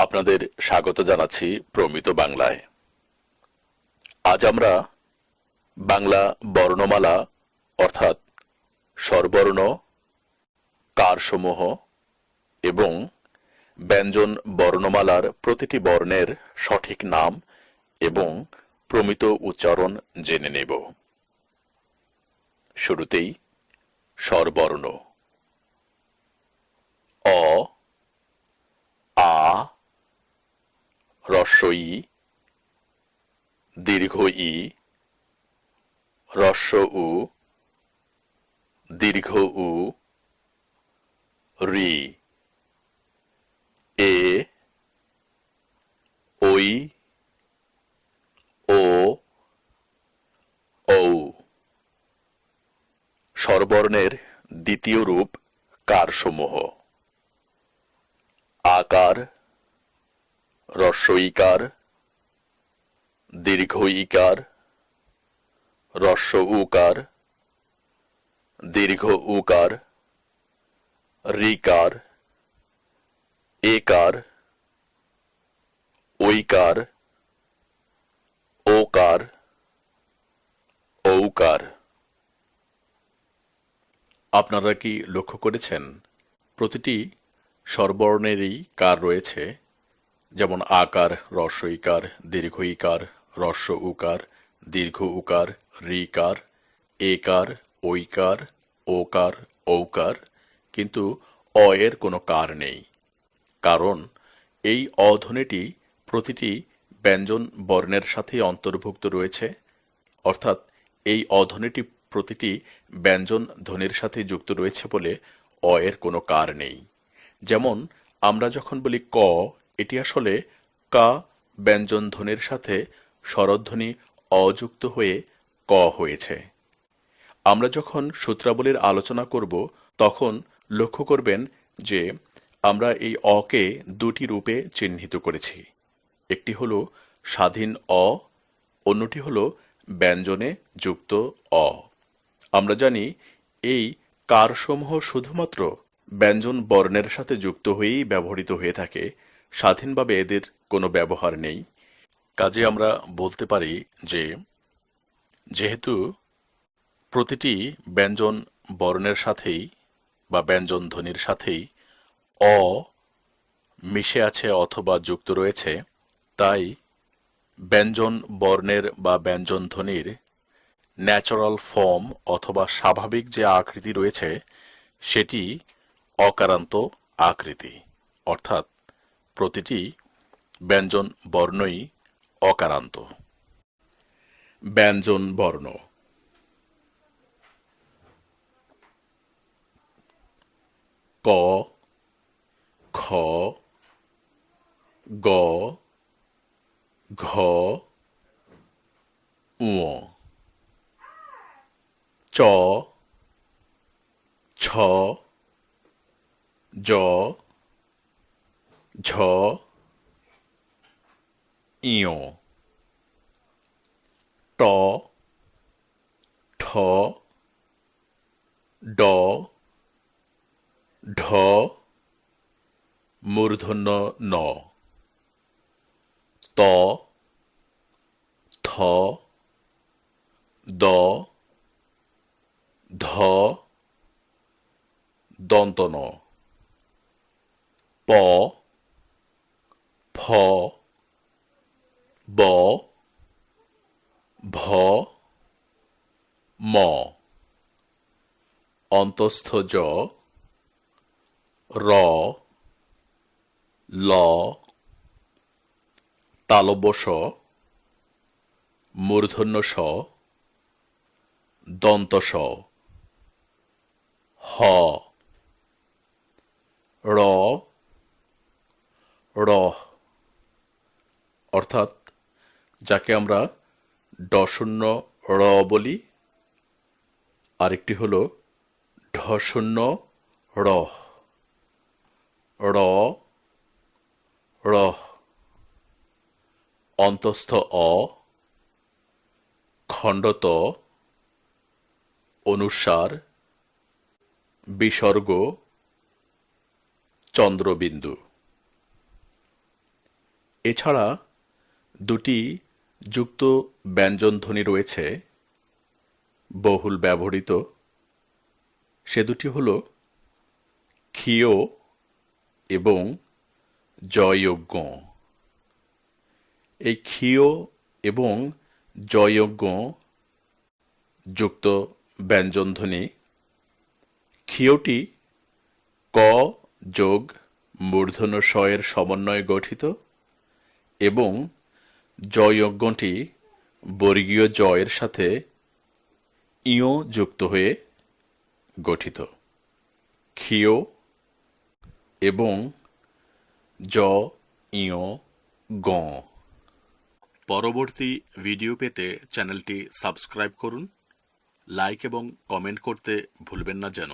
আপনাদের স্বাগত জানাচ্ছি প্রমিত বাংলায়। আজ আমরা বাংলা বর্ণমালা অর্থাৎ স্বরবর্ণ, কারসমূহ এবং ব্যঞ্জন বর্ণমালার প্রতিটি বর্ণের সঠিক নাম এবং প্রমিত উচ্চারণ জেনে নেব। শুরুতেই স্বরবর্ণ। অ, আ, হ্রস্ব ই, দীর্ঘ ই, হ্রস্ব উ, দীর্ঘ উ, রি, এ, ঐ, ও, ঔ। স্বরবর্ণের দ্বিতীয় রূপ কারসমূহ: আকার, হ্রস্ব ইকার, দীর্ঘ ইকার, হ্রস্ব উকার, দীর্ঘ উকার, ঋকার, একার, ঐকার, ওকার, ঔকার। আপনারা কি লক্ষ্য করেছেন প্রতিটি স্বরবর্ণেরই কার রয়েছে? যেমন আকার, হ্রস্ব ইকার, দীর্ঘ ইকার, হ্রস্ব উকার, দীর্ঘ উকার, ঋকার, একার, ঐকার, ওকার, ঔকার। কিন্তু অ এর কোনো কার নেই, কারণ এই অ ধ্বনিটি প্রতিটি ব্যঞ্জন বর্ণের সাথেই অন্তর্ভুক্ত রয়েছে, অর্থাৎ এই অ ধ্বনিটি প্রতিটি ব্যঞ্জন ধ্বনির সাথে যুক্ত রয়েছে বলে অ এর কোনো কার নেই। যেমন আমরা যখন বলি ক, এটি আসলে কা ব্যঞ্জন ধ্বনির সাথে স্বরধ্বনি অযুক্ত হয়ে ক হয়েছে। আমরা যখন সূত্রাবলীর আলোচনা করব তখন লক্ষ্য করবেন যে আমরা এই অকে দুটি রূপে চিহ্নিত করেছি। একটি হল স্বাধীন অ, অন্যটি হল ব্যঞ্জনে যুক্ত অ। আমরা জানি এই কারসমূহ শুধুমাত্র ব্যঞ্জন বর্ণের সাথে যুক্ত হয়েই ব্যবহৃত হয়ে থাকে, স্বাধীনভাবে এদের কোনো ব্যবহার নেই। কাজে আমরা বলতে পারি যে যেহেতু প্রতিটি ব্যঞ্জন বর্ণের সাথেই বা ব্যঞ্জন ধ্বনির সাথেই অ মিশে আছে অথবা যুক্ত রয়েছে, তাই ব্যঞ্জন বর্ণের বা ব্যঞ্জন ধ্বনির ন্যাচারাল ফর্ম অথবা স্বাভাবিক যে আকৃতি রয়েছে সেটি অকারান্ত আকৃতি, অর্থাৎ প্রতিটি ব্যঞ্জন বর্ণই অকারান্ত। ব্যঞ্জন বর্ণ: ক, খ, গ, ঘ, ঙ, চ, ছ, জ, ঝ, ইয়, ট, ঠ, ড, ঢ, মূর্ধন্য ন, ত, থ, দ, ধ, দন্ত ন, প, ফ, ব, ভ, ম, অন্তস্থ জ, র, ল, তালব্য স, মূর্ধন্য স, দন্ত স, হ, র, র, অর্থাৎ যাকে আমরা ডশূন্য র বলি, আরেকটি হল ঢশূন্য র, র, র, অন্তস্থ অ, খণ্ডত, অনুস্বার, বিসর্গ, চন্দ্রবিন্দু। এছাড়া দুটি যুক্ত ব্যঞ্জনধ্বনি রয়েছে বহুল ব্যবহৃত, সে দুটি হল ক্ষীয় এবং জয়জ্ঞ। এই ক্ষীয় এবং জয়জ্ঞ যুক্ত ব্যঞ্জনধ্বনি, ক্ষীয়টি ক যোগ মূর্ধন্য ষ এর সমন্বয়ে গঠিত এবং জয়জ্ঞটি বর্গীয় জ এর সাথে ইয় যুক্ত হয়ে গঠিত। ক্ষীয় এবং জ ইয় গ। পরবর্তী ভিডিও পেতে চ্যানেলটি সাবস্ক্রাইব করুন, লাইক এবং কমেন্ট করতে ভুলবেন না যেন।